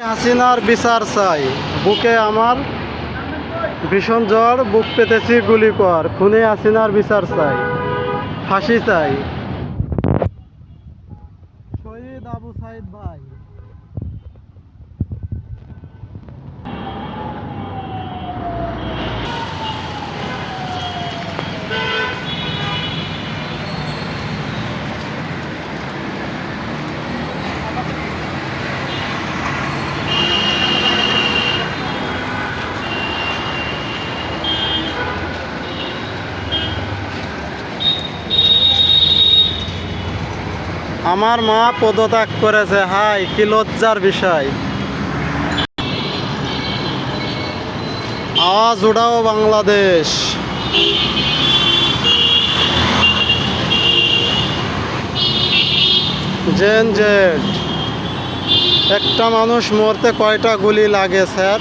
হাসিনার বিচার চাই। বুকে আমার ভীষণ জ্বর, বুক পেতেছি গুলি কর। খুনি হাসিনার বিচার চাই, ফাঁসি চাই। শহীদ আবু সাইদ ভাই। আমার মা পদত্যাগ করেছে, হাই কি লজ্জার বিষয়। আওয়াজ উঠাও বাংলাদেশ। Gen Z. একটা মানুষ মরতে কয়টা গুলি লাগে স্যার?